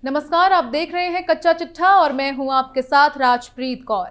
नमस्कार, आप देख रहे हैं कच्चा चिट्ठा और मैं हूं आपके साथ राजप्रीत कौर।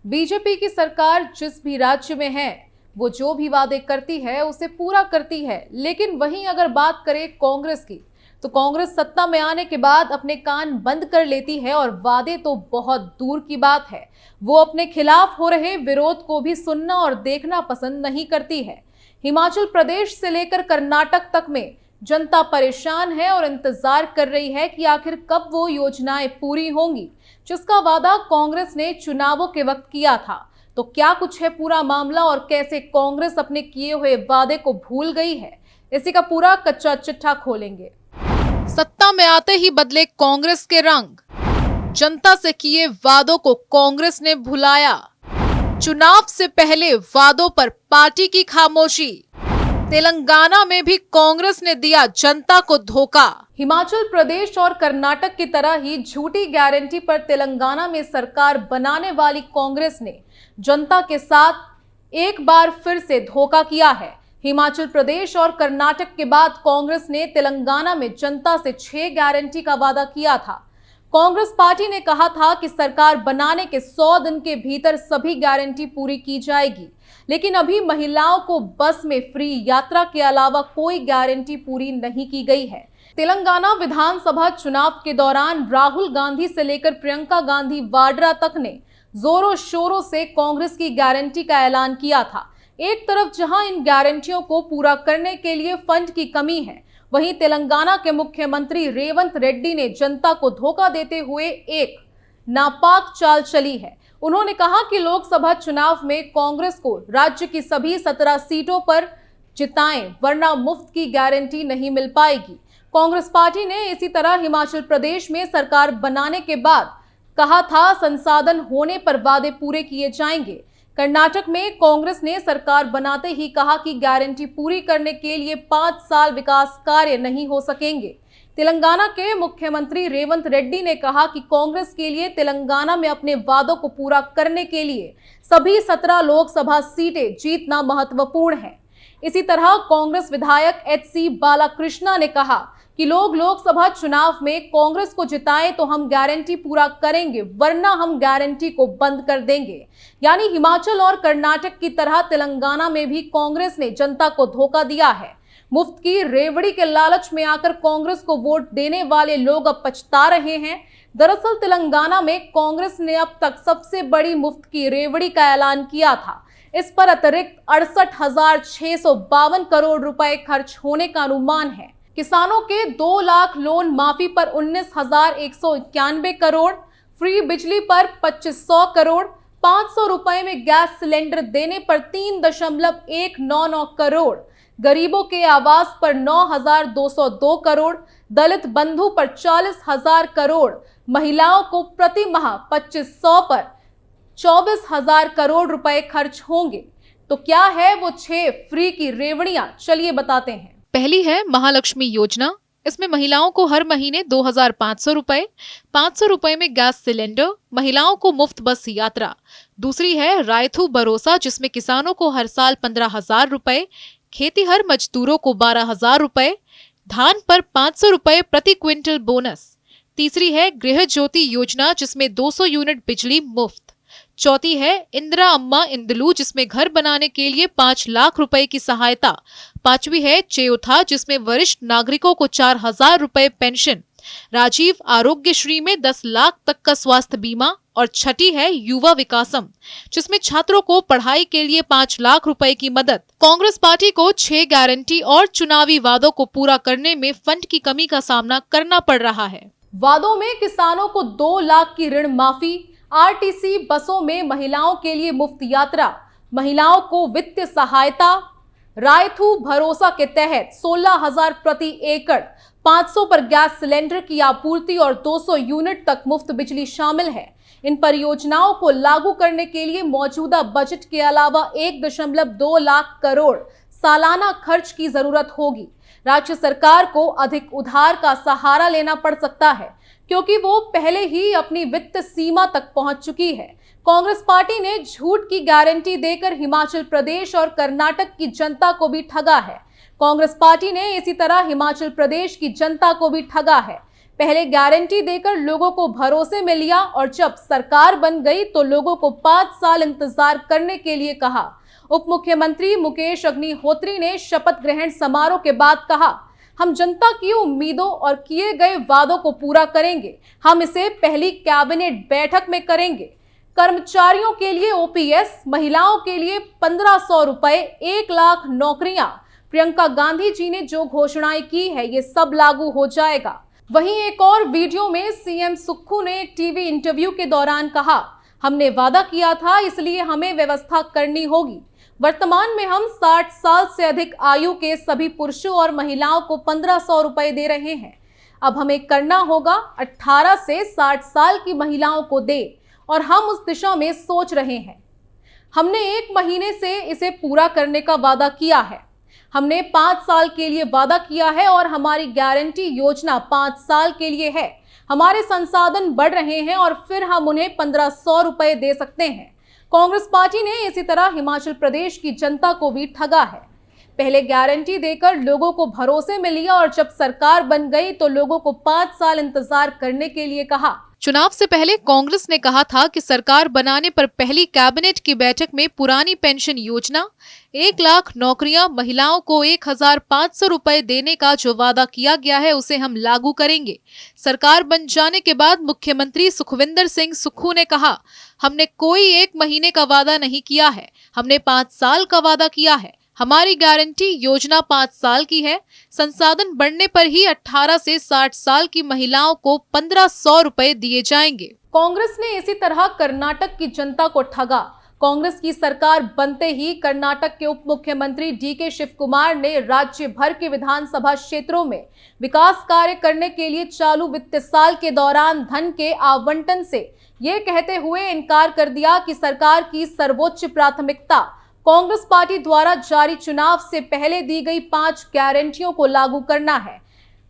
बीजेपी की सरकार जिस भी राज्य में है वो जो भी वादे करती है उसे पूरा करती है, लेकिन वहीं अगर बात करें कांग्रेस की तो कांग्रेस सत्ता में आने के बाद अपने कान बंद कर लेती है और वादे तो बहुत दूर की बात है, वो अपने खिलाफ हो रहे विरोध को भी सुनना और देखना पसंद नहीं करती है। हिमाचल प्रदेश से लेकर कर्नाटक तक में जनता परेशान है और इंतजार कर रही है कि आखिर कब वो योजनाएं पूरी होंगी जिसका वादा कांग्रेस ने चुनावों के वक्त किया था। तो क्या कुछ है पूरा मामला और कैसे कांग्रेस अपने किए हुए वादे को भूल गई है, इसी का पूरा कच्चा चिट्ठा खोलेंगे। सत्ता में आते ही बदले कांग्रेस के रंग, जनता से किए वादों को कांग्रेस ने भुलाया, चुनाव से पहले वादों पर पार्टी की खामोशी, तेलंगाना में भी कांग्रेस ने दिया जनता को धोखा। हिमाचल प्रदेश और कर्नाटक की तरह ही झूठी गारंटी पर तेलंगाना में सरकार बनाने वाली कांग्रेस ने जनता के साथ एक बार फिर से धोखा किया है। हिमाचल प्रदेश और कर्नाटक के बाद कांग्रेस ने तेलंगाना में जनता से 6 गारंटी का वादा किया था। कांग्रेस पार्टी ने कहा था कि सरकार बनाने के 100 दिन के भीतर सभी गारंटी पूरी की जाएगी, लेकिन अभी महिलाओं को बस में फ्री यात्रा के अलावा कोई गारंटी पूरी नहीं की गई है। तेलंगाना विधानसभा चुनाव के दौरान राहुल गांधी से लेकर प्रियंका गांधी वाड्रा तक ने जोरों शोरों से कांग्रेस की गारंटी का ऐलान किया था। एक तरफ जहां इन गारंटियों को पूरा करने के लिए फंड की कमी है, वहीं तेलंगाना के मुख्यमंत्री रेवंत रेड्डी ने जनता को धोखा देते हुए एक नापाक चाल चली है। उन्होंने कहा कि लोकसभा चुनाव में कांग्रेस को राज्य की सभी 17 सीटों पर जिताएं, वरना मुफ्त की गारंटी नहीं मिल पाएगी। कांग्रेस पार्टी ने इसी तरह हिमाचल प्रदेश में सरकार बनाने के बाद कहा था संसाधन होने पर वादे पूरे किए जाएंगे। कर्नाटक में कांग्रेस ने सरकार बनाते ही कहा कि गारंटी पूरी करने के लिए 5 साल विकास कार्य नहीं हो सकेंगे। तेलंगाना के मुख्यमंत्री रेवंत रेड्डी ने कहा कि कांग्रेस के लिए तेलंगाना में अपने वादों को पूरा करने के लिए सभी 17 लोकसभा सीटें जीतना महत्वपूर्ण है। इसी तरह कांग्रेस विधायक एच.सी. बालाकृष्णा ने कहा कि लोग लोकसभा चुनाव में कांग्रेस को जिताएं तो हम गारंटी पूरा करेंगे, वरना हम गारंटी को बंद कर देंगे। यानी हिमाचल और कर्नाटक की तरह तेलंगाना में भी कांग्रेस ने जनता को धोखा दिया है। मुफ्त की रेवड़ी के लालच में आकर कांग्रेस को वोट देने वाले लोग अब पछता रहे हैं। दरअसल तेलंगाना में कांग्रेस ने अब तक सबसे बड़ी मुफ्त की रेवड़ी का ऐलान किया था। इस पर अतिरिक्त 68,652 करोड़ रुपए खर्च होने का अनुमान है। किसानों के 2 लाख लोन माफी पर 19,191 करोड़, फ्री बिजली पर 2500 करोड़, 500 रुपए में गैस सिलेंडर देने पर 3.199 करोड़, गरीबों के आवास पर 9,202 करोड़, दलित बंधु पर 40,000 करोड़, महिलाओं को प्रति माह 2500 पर 24,000 करोड़ रुपए खर्च होंगे। तो क्या है वो 6 फ्री की रेवड़ियां, चलिए बताते हैं। पहली है महालक्ष्मी योजना। इसमें महिलाओं को हर महीने 2,500 रुपए, 500 रुपए में गैस सिलेंडर, महिलाओं को मुफ्त बस यात्रा। दूसरी है रायथू भरोसा, जिसमें किसानों को हर साल 15,000 रुपए, खेतीहर मजदूरों को 12,000 रुपए, धान पर 500 रुपए प्रति क्विंटल बोनस। तीसरी है गृह ज्योति योजना, जिसमें 200 यूनिट बिजली मुफ्त। चौथी है इंदिरा अम्मा इंदलू, जिसमें घर बनाने के लिए 5 लाख रुपए की सहायता। पांचवी है चेयोथा, जिसमें वरिष्ठ नागरिकों को 4,000 रुपए पेंशन। राजीव आरोग्य श्री में 10 लाख तक का स्वास्थ्य बीमा। और छठी है युवा विकासम, जिसमें छात्रों को पढ़ाई के लिए 5 लाख रुपए की मदद। कांग्रेस पार्टी को 6 गारंटी और चुनावी वादों को पूरा करने में फंड की कमी का सामना करना पड़ रहा है। वादों में किसानों को 2 लाख की ऋण माफी, आरटीसी बसों में महिलाओं के लिए मुफ्त यात्रा, महिलाओं को वित्तीय सहायता, रायथू भरोसा के तहत 16,000 प्रति एकड़, 500 पर गैस सिलेंडर की आपूर्ति और 200 यूनिट तक मुफ्त बिजली शामिल है। इन परियोजनाओं को लागू करने के लिए मौजूदा बजट के अलावा 1.2 लाख करोड़ सालाना खर्च की जरूरत होगी। राज्य सरकार को अधिक उधार का सहारा लेना पड़ सकता है, क्योंकि वो पहले ही अपनी वित्त सीमा तक पहुंच चुकी है। कांग्रेस पार्टी ने झूठ की गारंटी देकर हिमाचल प्रदेश और कर्नाटक की जनता को भी ठगा है। कांग्रेस पार्टी ने इसी तरह हिमाचल प्रदेश की जनता को भी ठगा है। पहले गारंटी देकर लोगों को भरोसे में लिया और जब सरकार बन गई तो लोगों को 5 साल इंतजार करने के लिए कहा। उप मुख्यमंत्री मुकेश अग्निहोत्री ने शपथ ग्रहण समारोह के बाद कहा, हम जनता की उम्मीदों और किए गए वादों को पूरा करेंगे। हम इसे पहली कैबिनेट बैठक में करेंगे। कर्मचारियों के लिए ओपीएस, महिलाओं के लिए 1500 रुपए, 1 लाख नौकरियां, प्रियंका गांधी जी ने जो घोषणाएं की है ये सब लागू हो जाएगा। वहीं एक और वीडियो में सीएम सुक्खू ने एक टीवी इंटरव्यू के दौरान कहा, हमने वादा किया था इसलिए हमें व्यवस्था करनी होगी। वर्तमान में हम 60 साल से अधिक आयु के सभी पुरुषों और महिलाओं को 1500 रुपए दे रहे हैं। अब हमें करना होगा 18 से 60 साल की महिलाओं को दे और हम उस दिशा में सोच रहे हैं। हमने 1 महीने से इसे पूरा करने का वादा किया है। हमने 5 साल के लिए वादा किया है और हमारी गारंटी योजना 5 साल के लिए है। हमारे संसाधन बढ़ रहे हैं और फिर हम उन्हें 1500 रुपए दे सकते हैं। कांग्रेस पार्टी ने इसी तरह हिमाचल प्रदेश की जनता को भी ठगा है। पहले गारंटी देकर लोगों को भरोसे में लिया और जब सरकार बन गई तो लोगों को 5 साल इंतजार करने के लिए कहा। चुनाव से पहले कांग्रेस ने कहा था कि सरकार बनाने पर पहली कैबिनेट की बैठक में पुरानी पेंशन योजना, 1 लाख नौकरियां, महिलाओं को 1500 रुपए देने का जो वादा किया गया है उसे हम लागू करेंगे। सरकार बन जाने के बाद मुख्यमंत्री सुखविंदर सिंह सुक्खू ने कहा, हमने कोई 1 महीने का वादा नहीं किया है, हमने 5 साल का वादा किया है। हमारी गारंटी योजना 5 साल की है। संसाधन बढ़ने पर ही 18 से 60 साल की महिलाओं को 1500 रुपए दिए जाएंगे। कांग्रेस ने इसी तरह कर्नाटक की जनता को ठगा। कांग्रेस की सरकार बनते ही कर्नाटक के उप मुख्यमंत्री डीके शिवकुमार ने राज्य भर के विधानसभा क्षेत्रों में विकास कार्य करने के लिए चालू वित्त साल के दौरान धन के आवंटन से ये कहते हुए इनकार कर दिया कि सरकार की सर्वोच्च प्राथमिकता कांग्रेस पार्टी द्वारा जारी चुनाव से पहले दी गई 5 गारंटियों को लागू करना है।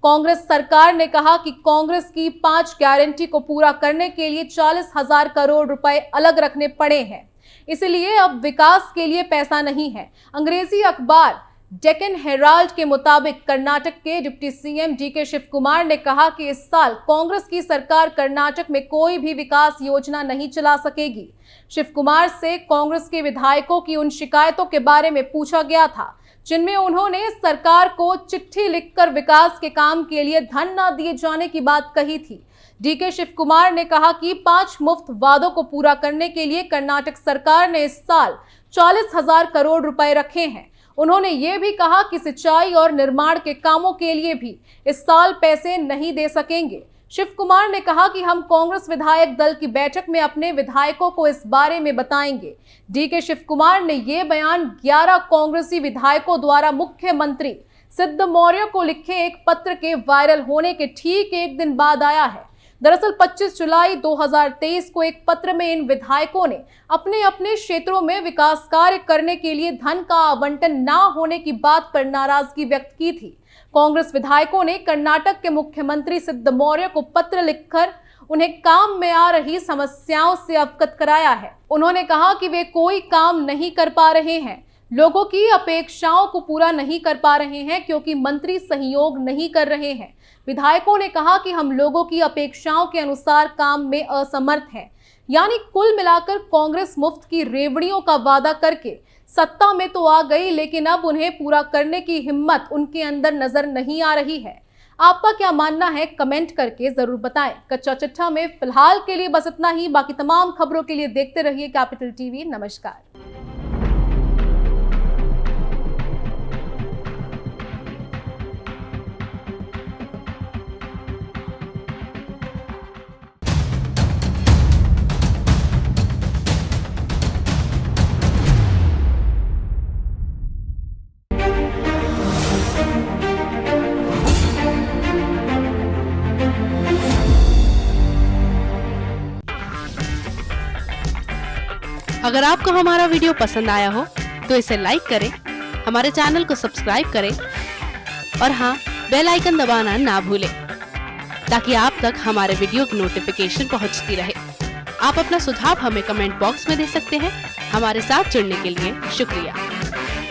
कांग्रेस सरकार ने कहा कि कांग्रेस की 5 गारंटी को पूरा करने के लिए 40,000 करोड़ रुपए अलग रखने पड़े हैं, इसलिए अब विकास के लिए पैसा नहीं है। अंग्रेजी अखबार डेक्कन हेराल्ड के मुताबिक कर्नाटक के डिप्टी सीएम डीके शिवकुमार ने कहा कि इस साल कांग्रेस की सरकार कर्नाटक में कोई भी विकास योजना नहीं चला सकेगी। शिवकुमार से कांग्रेस के विधायकों की उन शिकायतों के बारे में पूछा गया था जिनमें उन्होंने सरकार को चिट्ठी लिखकर विकास के काम के लिए धन न दिए जाने की बात कही थी। डीके शिवकुमार ने कहा कि 5 मुफ्त वादों को पूरा करने के लिए कर्नाटक सरकार ने इस साल 40,000 करोड़ रुपए रखे हैं। उन्होंने ये भी कहा कि सिंचाई और निर्माण के कामों के लिए भी इस साल पैसे नहीं दे सकेंगे। शिवकुमार ने कहा कि हम कांग्रेस विधायक दल की बैठक में अपने विधायकों को इस बारे में बताएंगे। डीके शिवकुमार ने ये बयान 11 कांग्रेसी विधायकों द्वारा मुख्यमंत्री सिद्ध मौर्य को लिखे एक पत्र के वायरल होने के ठीक 1 दिन बाद आया है। दरअसल 25 जुलाई 2023 को एक पत्र में इन विधायकों ने अपने अपने क्षेत्रों में विकास कार्य करने के लिए धन का आवंटन न होने की बात पर नाराजगी व्यक्त की थी। कांग्रेस विधायकों ने कर्नाटक के मुख्यमंत्री सिद्ध मौर्य को पत्र लिखकर उन्हें काम में आ रही समस्याओं से अवगत कराया है। उन्होंने कहा कि वे कोई काम नहीं कर पा रहे हैं, लोगों की अपेक्षाओं को पूरा नहीं कर पा रहे हैं क्योंकि मंत्री सहयोग नहीं कर रहे हैं। विधायकों ने कहा कि हम लोगों की अपेक्षाओं के अनुसार काम में असमर्थ हैं। यानी कुल मिलाकर कांग्रेस मुफ्त की रेवड़ियों का वादा करके सत्ता में तो आ गई, लेकिन अब उन्हें पूरा करने की हिम्मत उनके अंदर नजर नहीं आ रही है। आपका क्या मानना है, कमेंट करके जरूर बताएं। कच्चा चिट्ठा में फिलहाल के लिए बस इतना ही। बाकी तमाम खबरों के लिए देखते रहिए कैपिटल टीवी। नमस्कार। अगर आपको हमारा वीडियो पसंद आया हो तो इसे लाइक करें, हमारे चैनल को सब्सक्राइब करें और हाँ, बेल आइकन दबाना ना भूलें ताकि आप तक हमारे वीडियो की नोटिफिकेशन पहुंचती रहे। आप अपना सुझाव हमें कमेंट बॉक्स में दे सकते हैं। हमारे साथ जुड़ने के लिए शुक्रिया।